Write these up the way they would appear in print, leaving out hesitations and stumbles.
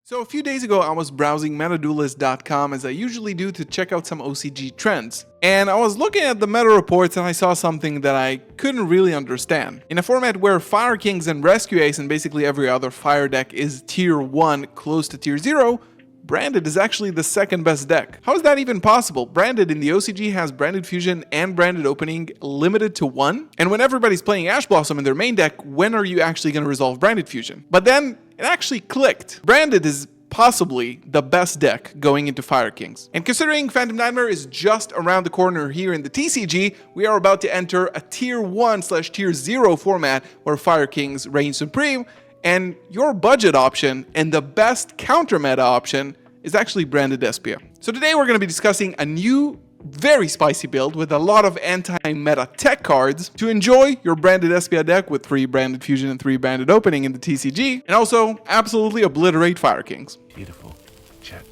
So a few days ago, I was browsing metaduelist.com as I usually do to check out some OCG trends. And I was looking at the meta reports and I saw something that I couldn't really understand. In a format where Fire Kings and Rescue Ace and basically every other fire deck is tier 1 close to tier 0, Branded is actually the second best deck. How is that even possible? Branded in the OCG has Branded Fusion and Branded Opening limited to 1. And when everybody's playing Ash Blossom in their main deck, when are you actually going to resolve Branded Fusion? But then it actually clicked. Branded is possibly the best deck going into Fire Kings. And considering Phantom Nightmare is just around the corner here in the TCG, we are about to enter a tier 1/tier 0 format where Fire Kings reign supreme, and your budget option and the best counter meta option is actually Branded Despia. So today we're going to be discussing a new very spicy build with a lot of anti-meta tech cards to enjoy your Branded Despia deck with 3 Branded Fusion and 3 Branded Opening in the TCG, and also absolutely obliterate Fire Kings. Beautiful. Check.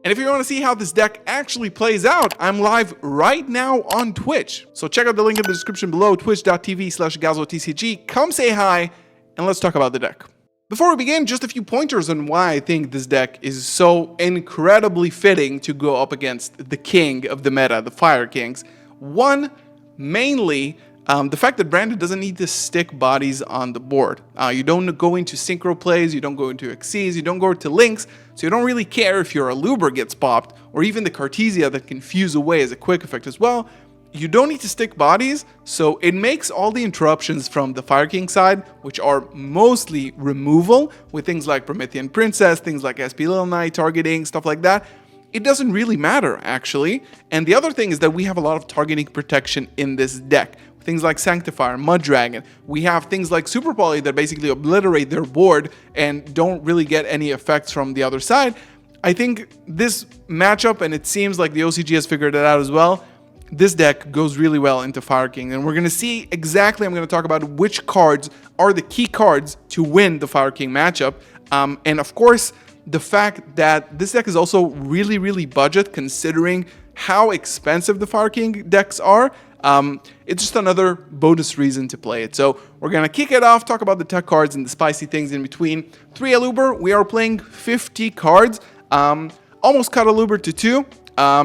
And if you want to see how this deck actually plays out, I'm live right now on Twitch. So check out the link in the description below, twitch.tv/GalzoTCG. Come say hi, and let's talk about the deck. Before we begin, just a few pointers on why I think this deck is so incredibly fitting to go up against the king of the meta, the Fire Kings. One, mainly, the fact that Branded doesn't need to stick bodies on the board. You don't go into synchro plays, you don't go into Xyz, you don't go to links, so you don't really care if your Aluber gets popped, or even the Cartesia that can fuse away as a quick effect as well. You don't need to stick bodies, so it makes all the interruptions from the Fire King side, which are mostly removal, with things like Promethean Princess, things like SP Little Knight targeting, stuff like that. It doesn't really matter, actually. And the other thing is that we have a lot of targeting protection in this deck. Things like Sanctifier, Mud Dragon. We have things like Super Poly that basically obliterate their board and don't really get any effects from the other side. I think this matchup, and it seems like the OCG has figured it out as well, this deck goes really well into Fire King, and we're going to see exactly, I'm going to talk about which cards are the key cards to win the Fire King matchup. And of course, the fact that this deck is also really budget considering how expensive the Fire King decks are. It's just another bonus reason to play it. So we're going to kick it off, talk about the tech cards and the spicy things in between. 3 Aluber, we are playing 50 cards, almost cut Aluber to 2.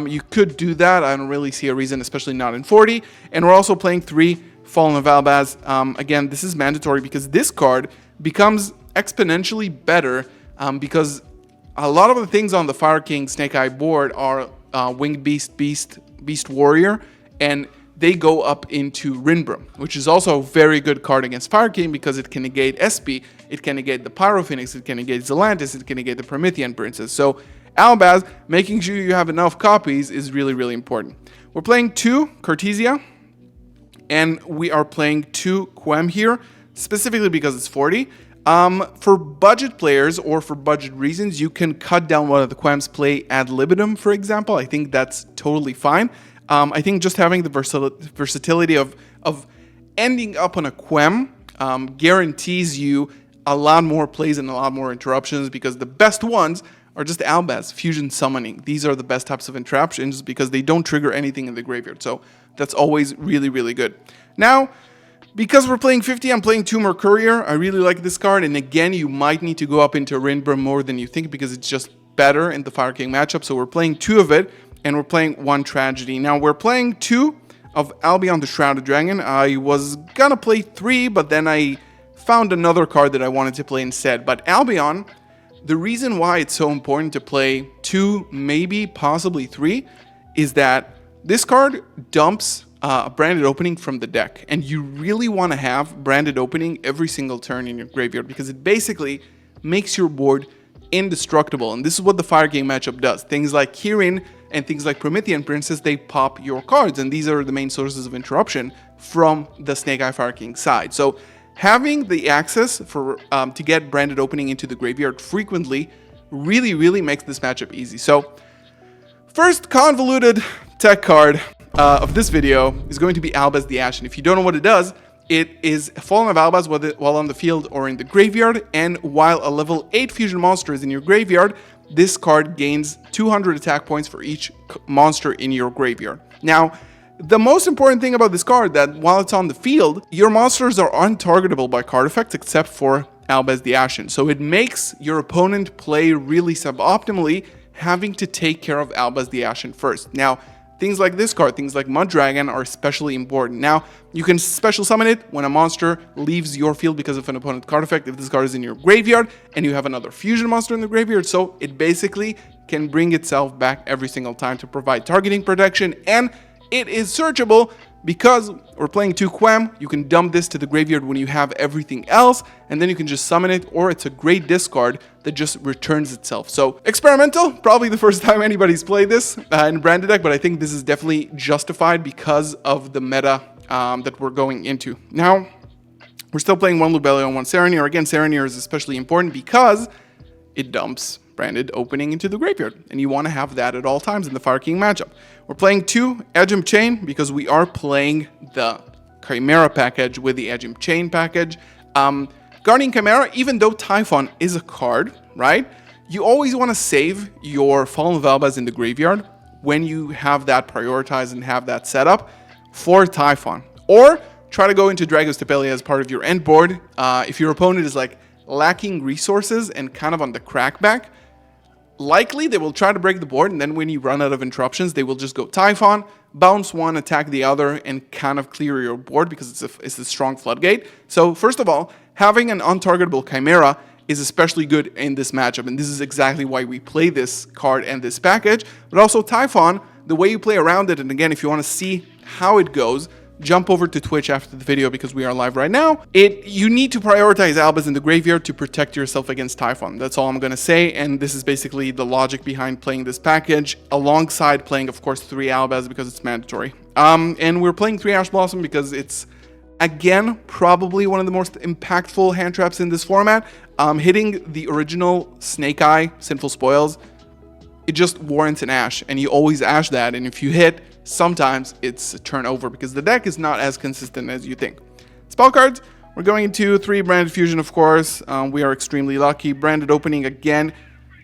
You could do that. I don't really see a reason, especially not in 40. And we're also playing 3 Fallen of Albaz. Again, this is mandatory because this card becomes exponentially better because a lot of the things on the Fire King Snake Eye board are Winged Beast Warrior, and they go up into Rinbrum, which is also a very good card against Fire King because it can negate SP, it can negate the Pyro Phoenix, it can negate Zelantis, it can negate the Promethean Princess. So Albaz, making sure you have enough copies is really important. We're playing 2 Cartesia, and we are playing 2 Quem here, specifically because it's 40. For budget players or for budget reasons, you can cut down one of the Quems, play ad libitum, for example. I think that's totally fine. I think just having the versatility of ending up on a Quem guarantees you a lot more plays and a lot more interruptions, because the best ones are just Albaz, Fusion Summoning. These are the best types of interruptions because they don't trigger anything in the graveyard. So that's always really good. Now, because we're playing 50, I'm playing 2 Mercurier. I really like this card, and again, you might need to go up into Rinbrum more than you think because it's just better in the Fire King matchup. So we're playing 2 of it, and we're playing 1 Tragedy. Now, we're playing 2 of Albion the Shrouded Dragon. I was gonna play 3, but then I found another card that I wanted to play instead. But Albion, the reason why it's so important to play 2, maybe possibly 3, is that this card dumps a Branded Opening from the deck, and you really want to have Branded Opening every single turn in your graveyard because it basically makes your board indestructible, and this is what the Fire King matchup does. Things like Kirin and things like Promethean Princess, they pop your cards, and these are the main sources of interruption from the Snake Eye Fire King side. So having the access for to get Branded Opening into the graveyard frequently really makes this matchup easy. So first convoluted tech card of this video is going to be Albaz the Ash, and if you don't know what it does, it is Fallen of Albaz while on the field or in the graveyard, and while a level 8 fusion monster is in your graveyard, this card gains 200 attack points for each monster in your graveyard. Now, the most important thing about this card that while it's on the field, your monsters are untargetable by card effects except for Albaz the Ashen. So it makes your opponent play really suboptimally, having to take care of Albaz the Ashen first. Now, things like this card, things like Mud Dragon, are especially important. Now, you can special summon it when a monster leaves your field because of an opponent card effect, if this card is in your graveyard and you have another fusion monster in the graveyard. So it basically can bring itself back every single time to provide targeting protection, and it is searchable because we're playing 2 Quem. You can dump this to the graveyard when you have everything else, and then you can just summon it, or it's a great discard that just returns itself. So experimental, probably the first time anybody's played this in branded deck, but I think this is definitely justified because of the meta that we're going into. Now, we're still playing 1 Lubellion and 1 Serenir. Again, Serenir is especially important because it dumps branded opening into the graveyard, and you want to have that at all times in the Fire King matchup. We're playing 2 Edgem Chain because we are playing the Chimera package with the Edgem Chain package. Guardian Chimera, even though Typhon is a card, right? You always want to save your Fallen of Albaz in the graveyard when you have that prioritized and have that set up for Typhon. Or try to go into Dragos Tepelia as part of your end board. If your opponent is like lacking resources and kind of on the crackback, likely they will try to break the board, and then when you run out of interruptions, they will just go Typhon, bounce one, attack the other, and kind of clear your board because it's a strong floodgate. So first of all, having an untargetable Chimera is especially good in this matchup, and this is exactly why we play this card and this package. But also Typhon, the way you play around it, and again, if you want to see how it goes, jump over to Twitch after the video because we are live right now. You need to prioritize Albaz in the graveyard to protect yourself against Typhon. That's all I'm going to say, and this is basically the logic behind playing this package, alongside playing, of course, 3 Albaz because it's mandatory. And we're playing 3 Ash Blossom because it's, again, probably one of the most impactful hand traps in this format. Hitting the original Snake Eye, Sinful Spoils, it just warrants an Ash, and you always Ash that, and if you hit, sometimes it's a turnover because the deck is not as consistent as you think. Spell cards, we're going into 3 Branded Fusion, of course. We are extremely lucky. Branded Opening, again,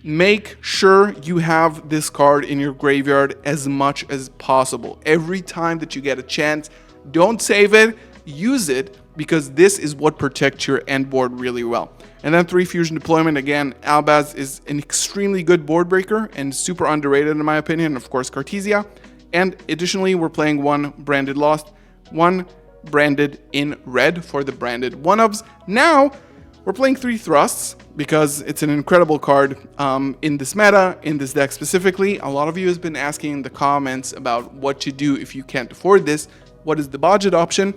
make sure you have this card in your graveyard as much as possible. Every time that you get a chance, don't save it, use it, because this is what protects your end board really well. And then 3 Fusion Deployment, again, Albaz is an extremely good board breaker and super underrated in my opinion, of course Cartesia. And additionally, we're playing 1 Branded Lost, 1 Branded in red for the branded 1-ups. Now, we're playing 3 Thrusts because it's an incredible card in this meta, in this deck specifically. A lot of you have been asking in the comments about what to do if you can't afford this. What is the budget option?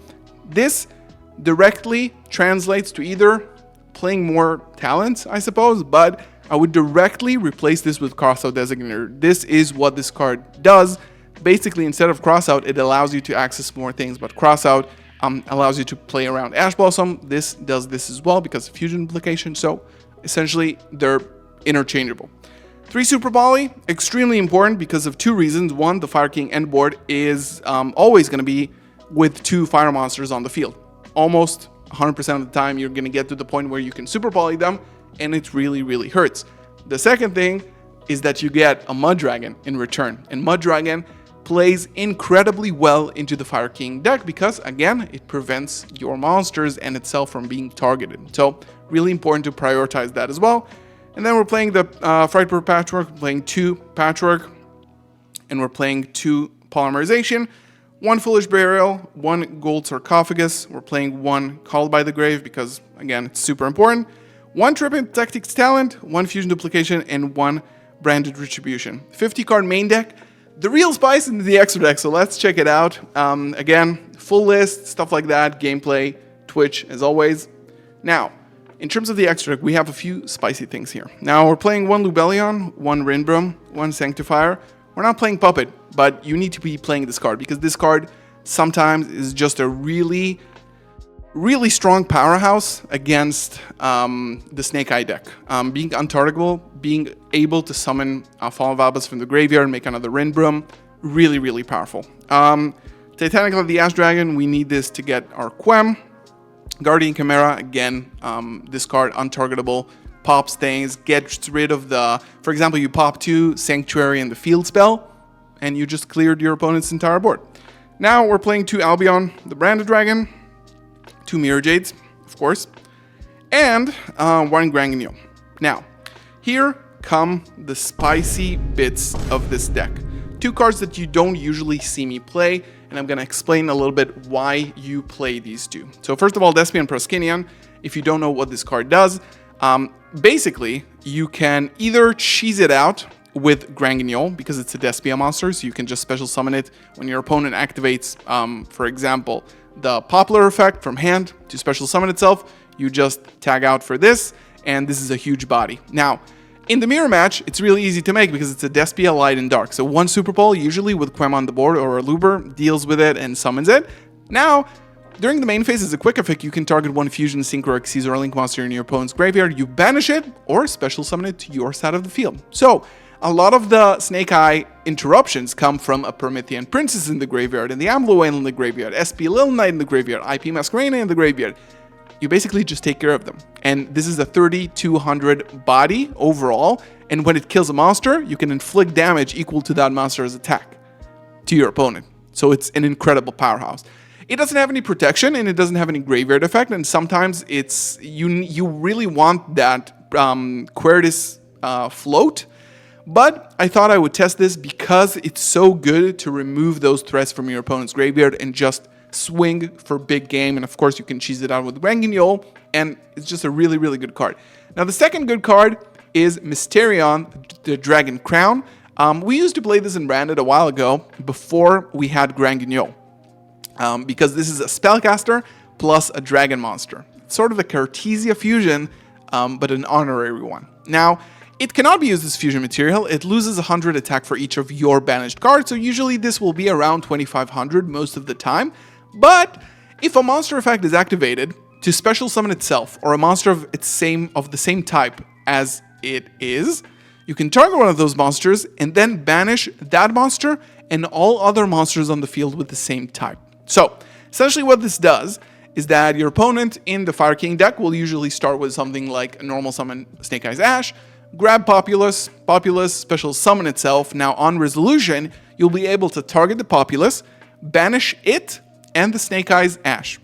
This directly translates to either playing more talents, I suppose, but I would directly replace this with Crossout Designator. This is what this card does. Basically, instead of Crossout, it allows you to access more things, but Crossout allows you to play around Ash Blossom. This does this as well because of fusion implication, so essentially they're interchangeable. 3 Super Volley, extremely important because of 2 reasons. 1, the Fire King end board is always going to be with 2 fire monsters on the field. Almost 100% of the time, you're going to get to the point where you can Super Volley them, and it really, really hurts. The second thing is that you get a Mud Dragon in return, and Mud Dragon plays incredibly well into the Fire King deck because, again, it prevents your monsters and itself from being targeted. So, really important to prioritize that as well. And then we're playing the Frightburg Patchwork, playing 2 Patchwork, and we're playing 2 Polymerization, 1 Foolish Burial, 1 Gold Sarcophagus. We're playing 1 Called by the Grave because, again, it's super important. 1 Tripping Tactics Talent, 1 Fusion Duplication, and 1 Branded Retribution. 50 card main deck. The real spice in the extra deck, so let's check it out. Again, full list, stuff like that, gameplay, Twitch, as always. Now, in terms of the extra deck, we have a few spicy things here. Now, we're playing 1 Lubellion, 1 Rinbrum, 1 Sanctifier. We're not playing Puppet, but you need to be playing this card because this card sometimes is just a really, really strong powerhouse against the Snake Eye deck. Being untargetable, being able to summon Fallen of Albaz from the graveyard and make another Rinbrum, really, really powerful. Titanic of the Ash Dragon, we need this to get our Quem. Guardian Chimera, again, this card untargetable, pops things, gets rid of the, for example, you pop 2 Sanctuary and the Field spell, and you just cleared your opponent's entire board. Now we're playing 2 Albion, the Branded Dragon, 2 Mirror Jades, of course, and one Granguignol. Now, here come the spicy bits of this deck. Two cards that you don't usually see me play, and I'm going to explain a little bit why you play these two. So first of all, Despia and Proskinian. If you don't know what this card does, basically, you can either cheese it out with Granguignol, because it's a Despia monster, so you can just special summon it when your opponent activates, for example, the Popular effect from hand to special summon itself. You just tag out for this, and this is a huge body. Now, in the mirror match, it's really easy to make because it's a Despia Light and Dark. So one Super Bowl, usually with Quem on the board or a Luber, deals with it and summons it. Now, during the main phase as a quick effect, you can target one Fusion, Synchro, Xyz, or Link monster in your opponent's graveyard. You banish it or special summon it to your side of the field. So, a lot of the Snake Eye interruptions come from a Promethean Princess in the graveyard, and the Amlo Whale in the graveyard, SP Little Knight in the graveyard, IP Masquerena in the graveyard. You basically just take care of them. And this is a 3200 body overall, and when it kills a monster, you can inflict damage equal to that monster's attack to your opponent. So it's an incredible powerhouse. It doesn't have any protection, and it doesn't have any graveyard effect, and sometimes it's you really want that Quertus float. But I thought I would test this because it's so good to remove those threats from your opponent's graveyard and just swing for big game. And of course, you can cheese it out with Granguignol, and it's just a really, really good card. Now, the second good card is Mysterion, the Dragon Crown. We used to play this in Branded a while ago before we had Granguignol, because this is a spellcaster plus a dragon monster. It's sort of a Cartesia fusion, but an honorary one. Now, it cannot be used as fusion material. It loses 100 attack for each of your banished cards, so usually this will be around 2500 most of the time. But if a monster effect is activated to special summon itself or a monster of the same type as it is, you can target one of those monsters and then banish that monster and all other monsters on the field with the same type. So essentially what this does is that your opponent in the Fire King deck will usually start with something like a normal summon Snake Eyes Ash, grab Populace, special summon itself. Now on resolution, you'll be able to target the Populace, banish it and the Snake Eyes Ash,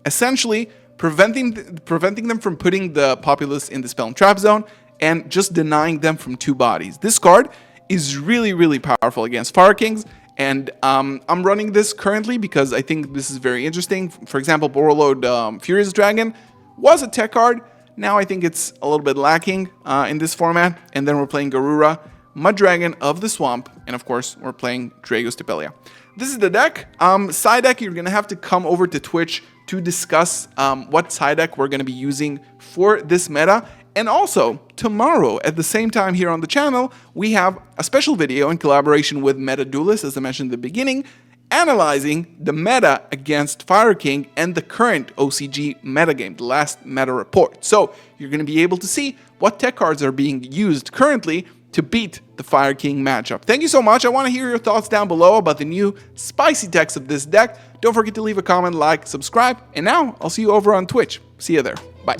essentially preventing them from putting the Populace in the spell and trap zone and just denying them from two bodies. This card is really, really powerful against Fire Kings, and I'm running this currently because I think this is very interesting. For example, Borreload Furious Dragon was a tech card. Now I think it's a little bit lacking in this format. And then we're playing Garura, Mud Dragon of the Swamp, and of course we're playing Dragos Depelia. This is the deck. Side deck, you're going to have to come over to Twitch to discuss what side deck we're going to be using for this meta. And also, tomorrow at the same time here on the channel, we have a special video in collaboration with Meta Duelist, as I mentioned at the beginning, analyzing the meta against Fire King and the current OCG metagame, the last meta report. So you're going to be able to see what tech cards are being used currently to beat the Fire King matchup. Thank you so much. I want to hear your thoughts down below about the new spicy techs of this deck. Don't forget to leave a comment, like, subscribe, and now I'll see you over on Twitch. See you there. Bye.